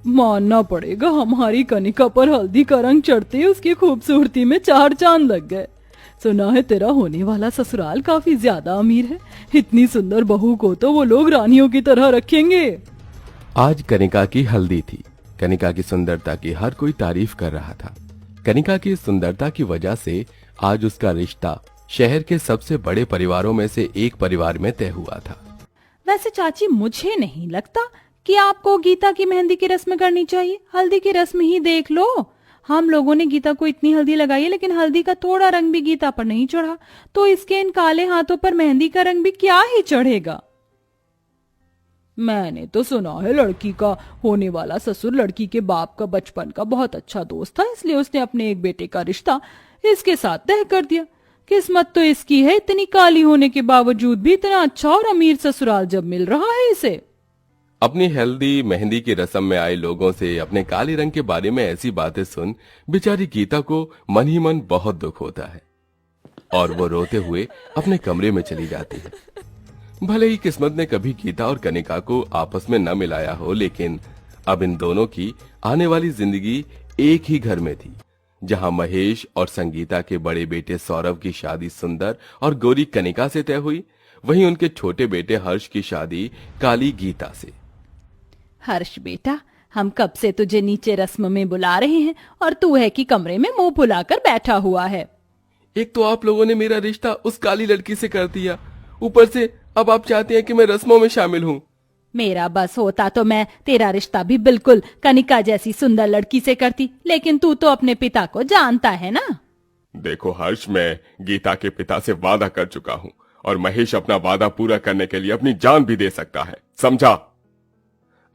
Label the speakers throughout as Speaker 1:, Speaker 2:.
Speaker 1: मानना पड़ेगा, हमारी कनिका पर हल्दी का रंग चढ़ते ही उसकी खूबसूरती में चार चांद लग गए। सुना है तेरा होने वाला ससुराल काफी ज्यादा अमीर है। इतनी सुंदर बहू को तो वो लोग रानियों की तरह रखेंगे।
Speaker 2: आज कनिका की हल्दी थी। कनिका की सुंदरता की हर कोई तारीफ कर रहा था। कनिका की सुंदरता की वजह से आज उसका रिश्ता शहर के सबसे बड़े परिवारों में से एक परिवार में तय हुआ था।
Speaker 1: वैसे चाची, मुझे नहीं लगता कि आपको गीता की मेहंदी की रस्म करनी चाहिए। हल्दी की रस्म ही देख लो। हम लोगों ने गीता को इतनी हल्दी लगाई है, लेकिन हल्दी का थोड़ा रंग भी गीता पर नहीं चढ़ा, तो इसके इन काले हाथों पर मेहंदी का रंग भी क्या ही चढ़ेगा। मैंने तो सुना है लड़की का होने वाला ससुर लड़की के बाप का बचपन का बहुत अच्छा दोस्त था, इसलिए उसने अपने एक बेटे का रिश्ता इसके साथ तय कर दिया। किस्मत तो इसकी है, इतनी काली होने के बावजूद भी इतना अच्छा और अमीर ससुराल जब मिल रहा है इसे।
Speaker 2: अपनी हल्दी मेहंदी की रस्म में आए लोगों से अपने काले रंग के बारे में ऐसी बातें सुन बेचारी गीता को मन ही मन बहुत दुख होता है और वो रोते हुए अपने कमरे में चली जाती है। भले ही किस्मत ने कभी गीता और कनिका को आपस में न मिलाया हो, लेकिन अब इन दोनों की आने वाली जिंदगी एक ही घर में थी, जहां महेश और संगीता के बड़े बेटे सौरव की शादी सुंदर और गोरी कनिका से तय हुई, वहीं उनके छोटे बेटे हर्ष की शादी काली गीता से।
Speaker 1: हर्ष बेटा, हम कब से तुझे नीचे रस्म में बुला रहे हैं और तू है कि कमरे में मुंह फुलाकर बैठा हुआ है।
Speaker 2: एक तो आप लोगों ने मेरा रिश्ता उस काली लड़की से कर दिया, ऊपर से अब आप चाहते हैं कि मैं रस्मों में शामिल हूँ।
Speaker 1: मेरा बस होता तो मैं तेरा रिश्ता भी बिल्कुल कनिका जैसी सुंदर लड़की से करती, लेकिन तू तो अपने पिता को जानता है ना।
Speaker 2: देखो हर्ष, मैं गीता के पिता से वादा कर चुका हूँ और महेश अपना वादा पूरा करने के लिए अपनी जान भी दे सकता है, समझा?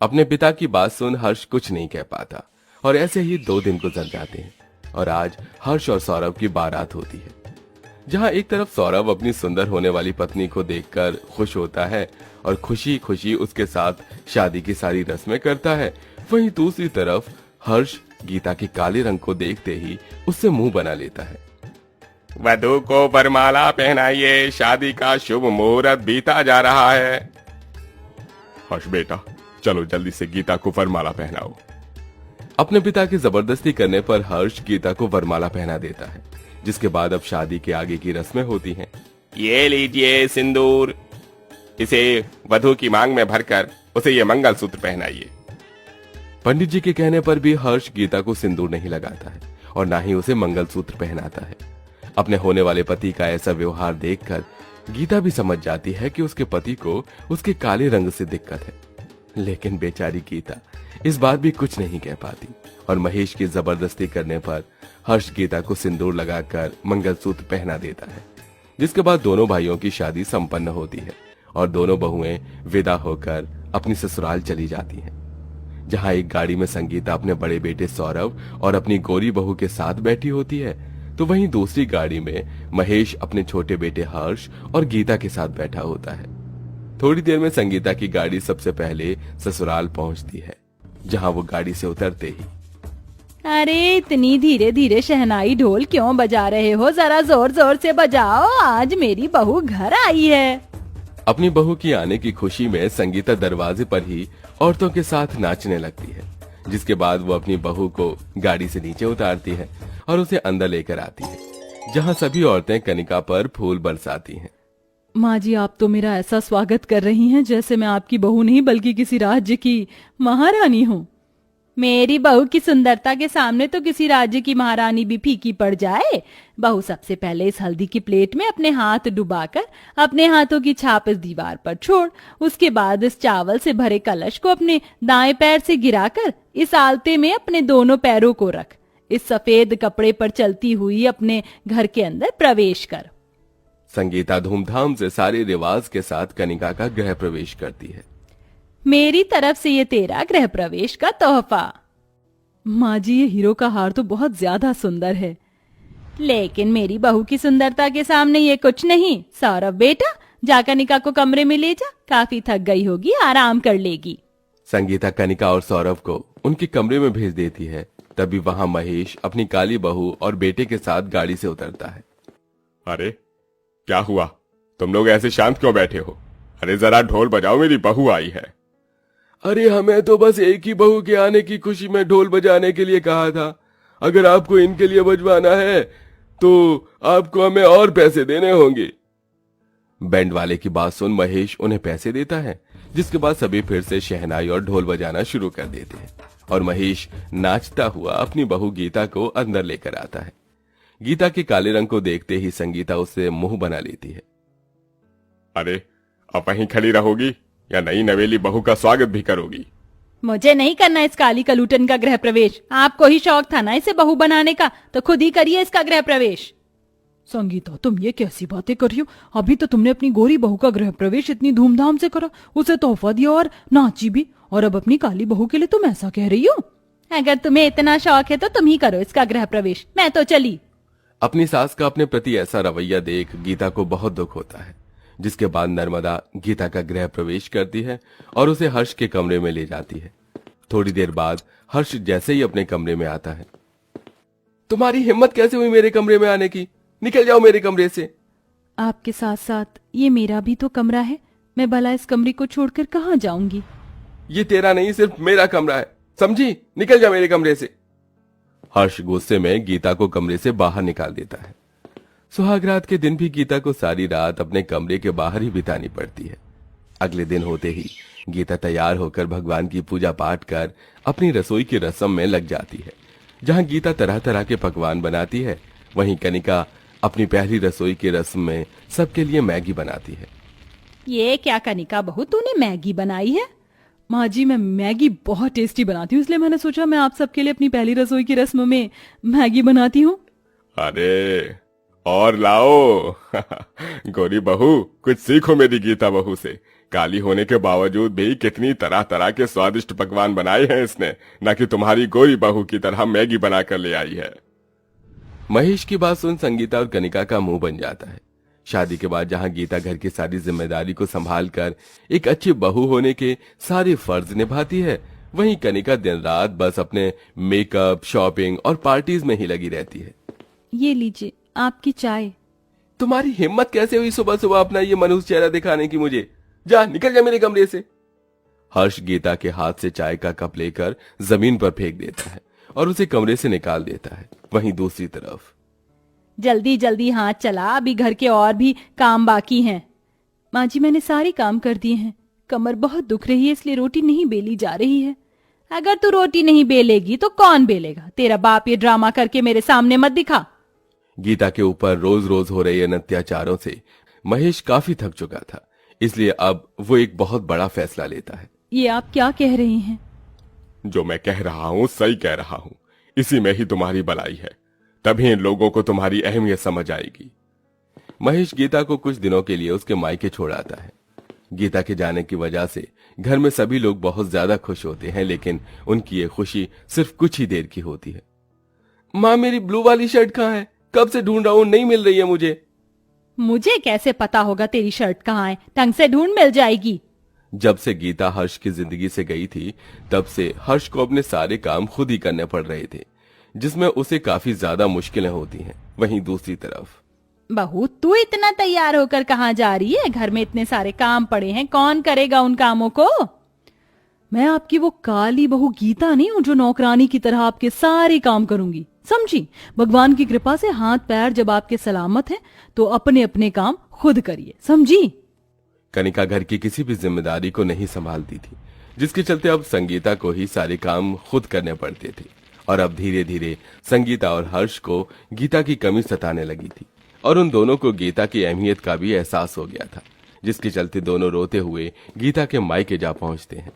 Speaker 2: अपने पिता की बात सुन हर्ष कुछ नहीं कह पाता और ऐसे ही 2 दिन गुजर जाते हैं और आज हर्ष और सौरभ की बारात होती है, जहां एक तरफ सौरभ अपनी सुंदर होने वाली पत्नी को देखकर खुश होता है और खुशी खुशी उसके साथ शादी की सारी रस्में करता है, वहीं दूसरी तरफ हर्ष गीता के काले रंग को देखते ही उससे मुंह बना लेता है। वधू को वरमाला पहनाइए, शादी का शुभ मुहूर्त बीता जा रहा है। हर्ष बेटा, चलो जल्दी से गीता को वरमाला पहनाओ। अपने पिता की जबरदस्ती करने पर हर्ष गीता को वरमाला पहना देता है, जिसके बाद अब शादी के आगे की रस्में होती हैं। ये लीजिए सिंदूर, इसे वधू की मांग में भरकर उसे ये मंगलसूत्र पहनाइए। पंडित जी के कहने पर भी हर्ष गीता को सिंदूर नहीं लगाता है और ना ही उसे मंगलसूत्र पहनाता है। अपने होने वाले पति का ऐसा व्यवहार देखकर गीता भी समझ जाती है कि उसके पति को उसके काले रंग से दिक्कत है, लेकिन बेचारी गीता इस बात भी कुछ नहीं कह पाती और महेश की जबरदस्ती करने पर हर्ष गीता को सिंदूर लगाकर मंगलसूत्र पहना देता है, जिसके बाद दोनों भाइयों की शादी संपन्न होती है और दोनों बहुएं विदा होकर अपनी ससुराल चली जाती हैं, जहां एक गाड़ी में संगीता अपने बड़े बेटे सौरभ और अपनी गोरी बहू के साथ बैठी होती है, तो वहीं दूसरी गाड़ी में महेश अपने छोटे बेटे हर्ष और गीता के साथ बैठा होता है। थोड़ी देर में संगीता की गाड़ी सबसे पहले ससुराल पहुंचती है, जहां वो गाड़ी से उतरते ही,
Speaker 1: अरे इतनी धीरे धीरे शहनाई ढोल क्यों बजा रहे हो, जरा जोर जोर से बजाओ, आज मेरी बहू घर आई है।
Speaker 2: अपनी बहू की आने की खुशी में संगीता दरवाजे पर ही औरतों के साथ नाचने लगती है, जिसके बाद वो अपनी बहू को गाड़ी से नीचे उतारती है और उसे अंदर लेकर आती है, जहां सभी औरतें कनिका पर फूल बरसाती हैं।
Speaker 1: माँ जी, आप तो मेरा ऐसा स्वागत कर रही हैं जैसे मैं आपकी बहू नहीं बल्कि किसी राज्य की महारानी हूँ। मेरी बहू की सुंदरता के सामने तो किसी राज्य की महारानी भी फीकी पड़ जाए। बहू सबसे पहले इस हल्दी की प्लेट में अपने हाथ डुबाकर अपने हाथों की छाप इस दीवार पर छोड़, उसके बाद इस चावल से भरे कलश को अपने दाएं पैर से गिराकर इस आलते में अपने दोनों पैरों को रख, इस सफेद कपड़े पर चलती हुई अपने घर के अंदर प्रवेश कर।
Speaker 2: संगीता धूमधाम से सारे रिवाज के साथ कनिका का गृह प्रवेश करती है।
Speaker 1: मेरी तरफ से ये तेरा गृह प्रवेश का तोहफा। माँ जी, ये हीरो का हार तो बहुत ज्यादा सुंदर है, लेकिन मेरी बहू की सुंदरता के सामने ये कुछ नहीं। सौरभ बेटा, जा कनिका को कमरे में ले जा, काफी थक गई होगी, आराम कर लेगी।
Speaker 2: संगीता कनिका और सौरभ को उनके कमरे में भेज देती है। तभी वहां महेश अपनी काली बहू और बेटे के साथ गाड़ी से उतरता है। अरे क्या हुआ, तुम लोग ऐसे शांत क्यों बैठे हो? अरे जरा ढोल बजाओ, मेरी बहू आई है। अरे हमें तो बस एक ही बहू के आने की खुशी में ढोल बजाने के लिए कहा था। अगर आपको इनके लिए बजवाना है तो आपको हमें और पैसे देने होंगे। बैंड वाले की बात सुन महेश उन्हें पैसे देता है, जिसके बाद सभी फिर से शहनाई और ढोल बजाना शुरू कर देते हैं और महेश नाचता हुआ अपनी बहू गीता को अंदर लेकर आता है। गीता के काले रंग को देखते ही संगीता उससे मुंह बना लेती है। अरे अब वहीं खड़ी रहोगी या नई नवेली बहू का स्वागत भी करोगी?
Speaker 1: मुझे नहीं करना इस काली कलूटन का गृह प्रवेश। आपको ही शौक था ना इसे बहू बनाने का, तो खुद ही करिए इसका गृह प्रवेश। संगीता, तुम ये कैसी बातें कर रही हो? अभी तो तुमने अपनी गोरी बहू का गृह प्रवेश इतनी धूमधाम से करा, उसे तोहफा दिया और नाची भी, और अब अपनी काली बहू के लिए तुम ऐसा कह रही हो? अगर तुम्हें इतना शौक है तो तुम ही करो इसका गृह प्रवेश, मैं तो चली।
Speaker 2: अपनी सास का अपने प्रति ऐसा रवैया देख गीता को बहुत दुख होता है, जिसके बाद नर्मदा गीता का गृह प्रवेश करती है और उसे हर्ष के कमरे में ले जाती है। थोड़ी देर बाद हर्ष जैसे ही अपने कमरे में आता है, तुम्हारी हिम्मत कैसे हुई मेरे कमरे में आने की? निकल जाओ मेरे कमरे से।
Speaker 1: आपके साथ साथ ये मेरा भी तो कमरा है, मैं भला इस कमरे को छोड़कर कहाँ जाऊंगी?
Speaker 2: ये तेरा नहीं, सिर्फ मेरा कमरा है, समझी? निकल जा मेरे कमरे से। हर्ष गुस्से में गीता को कमरे से बाहर निकाल देता है। सुहागरात के दिन भी गीता को सारी रात अपने कमरे के बाहर ही बितानी पड़ती है। अगले दिन होते ही गीता तैयार होकर भगवान की पूजा पाठ कर अपनी रसोई की रस्म में लग जाती है। जहां गीता तरह तरह के पकवान बनाती है, वहीं कनिका अपनी पहली रसोई की रस्म में सबके लिए मैगी बनाती है।
Speaker 1: ये क्या कनिका बहू, तूने मैगी बनाई है? माँ जी, मैं मैगी बहुत टेस्टी बनाती हूँ, इसलिए मैंने सोचा मैं आप सबके लिए अपनी पहली रसोई की रस्म में मैगी बनाती हूँ।
Speaker 2: अरे और लाओ गोरी बहू, कुछ सीखो मेरी गीता बहू से। काली होने के बावजूद भी कितनी तरह तरह के स्वादिष्ट पकवान बनाए हैं इसने, न कि तुम्हारी गोरी बहू की तरह मैगी बनाकर ले आई है। महेश की बात सुन संगीता और कनिका का मुंह बन जाता है। शादी के बाद जहां गीता घर की सारी जिम्मेदारी को संभाल कर एक अच्छी बहू होने के सारे फर्ज निभाती है, वहीं कनिका दिन रात बस अपने मेकअप, शॉपिंग और पार्टीज में ही लगी रहती है।
Speaker 1: ये लीजिए आपकी चाय।
Speaker 2: तुम्हारी हिम्मत कैसे हुई सुबह सुबह अपना ये मनहूस चेहरा दिखाने की मुझे? जा, निकल जा मेरे कमरे से। हर्ष गीता के हाथ से चाय का कप लेकर जमीन पर फेंक देता है और उसे कमरे से निकाल देता है। वहीं दूसरी तरफ,
Speaker 1: जल्दी जल्दी हाथ चला, अभी घर के और भी काम बाकी हैं। माँ जी, मैंने सारे काम कर दिए हैं, कमर बहुत दुख रही है इसलिए रोटी नहीं बेली जा रही है। अगर तू रोटी नहीं बेलेगी तो कौन बेलेगा? तेरा बाप ये ड्रामा करके मेरे सामने मत दिखा।
Speaker 2: गीता के ऊपर रोज रोज हो रहे इन अत्याचारों से महेश काफी थक चुका था, इसलिए अब वो एक बहुत बड़ा फैसला लेता है।
Speaker 1: ये आप क्या कह रहे हैं?
Speaker 2: जो मैं कह रहा हूँ सही कह रहा हूँ, इसी में ही तुम्हारी भलाई है, तभी इन लोगों को तुम्हारी अहमियत समझ आएगी। महेश गीता को कुछ दिनों के लिए उसके मायके छोड़ आता है। गीता के जाने की वजह से घर में सभी लोग बहुत ज्यादा खुश होते हैं, लेकिन उनकी ये खुशी सिर्फ कुछ ही देर की होती है। माँ, मेरी ब्लू वाली शर्ट कहाँ है? कब से ढूंढ रहा हूँ, नहीं मिल रही है मुझे।
Speaker 1: मुझे कैसे पता होगा तेरी शर्ट कहाँ है? ढंग से ढूंढ, मिल जाएगी।
Speaker 2: जब से गीता हर्ष की जिंदगी से गई थी, तब से हर्ष को अपने सारे काम खुद ही करने पड़ रहे थे, जिसमें उसे काफी ज्यादा मुश्किलें होती हैं। वहीं दूसरी तरफ,
Speaker 1: बहू, तू इतना तैयार होकर कहाँ जा रही है? घर में इतने सारे काम पड़े हैं, कौन करेगा उन कामों को? मैं आपकी वो काली बहू गीता नहीं हूँ जो नौकरानी की तरह आपके सारे काम करूंगी, समझी? भगवान की कृपा से हाथ पैर जब आपके सलामत हैं, तो अपने अपने काम खुद करिए, समझी?
Speaker 2: कनिका घर की किसी भी जिम्मेदारी को नहीं संभालती थी, जिसके चलते अब संगीता को ही सारे काम खुद करने पड़ते थे। और अब धीरे धीरे संगीता और हर्ष को गीता की कमी सताने लगी थी और उन दोनों को गीता की अहमियत का भी एहसास हो गया था, जिसके चलते दोनों रोते हुए गीता के मायके जा पहुंचते हैं।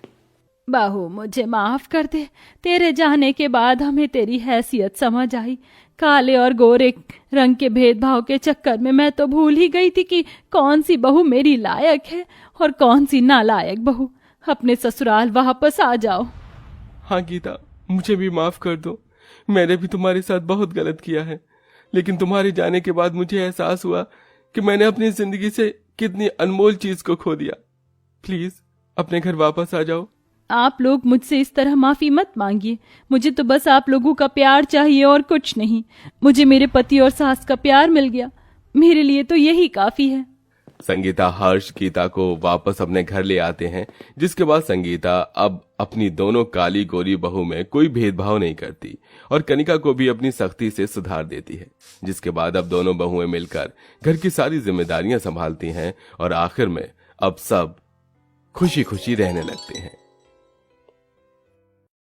Speaker 1: बहू, मुझे माफ कर दे, तेरे जाने के बाद हमें तेरी हैसियत समझ आई। काले और गोरे रंग के भेदभाव के चक्कर में मैं तो भूल ही गई थी कि कौन सी बहू मेरी लायक है और कौन सी नालायक बहू। अपने ससुराल वापस आ जाओ।
Speaker 2: हाँ गीता, मुझे भी माफ कर दो, मैंने भी तुम्हारे साथ बहुत गलत किया है, लेकिन तुम्हारे जाने के बाद मुझे एहसास हुआ कि मैंने अपनी जिंदगी से कितनी अनमोल चीज को खो दिया। प्लीज अपने घर वापस आ जाओ।
Speaker 1: आप लोग मुझसे इस तरह माफी मत मांगिए, मुझे तो बस आप लोगों का प्यार चाहिए और कुछ नहीं। मुझे मेरे पति और सास का प्यार मिल गया, मेरे लिए तो यही काफी है।
Speaker 2: संगीता हर्ष गीता को वापस अपने घर ले आते हैं, जिसके बाद संगीता अब अपनी दोनों काली गोरी बहू में कोई भेदभाव नहीं करती और कनिका को भी अपनी सख्ती से सुधार देती है। जिसके बाद अब दोनों बहुएं मिलकर घर की सारी जिम्मेदारियां संभालती हैं और आखिर में अब सब खुशी खुशी रहने लगते हैं।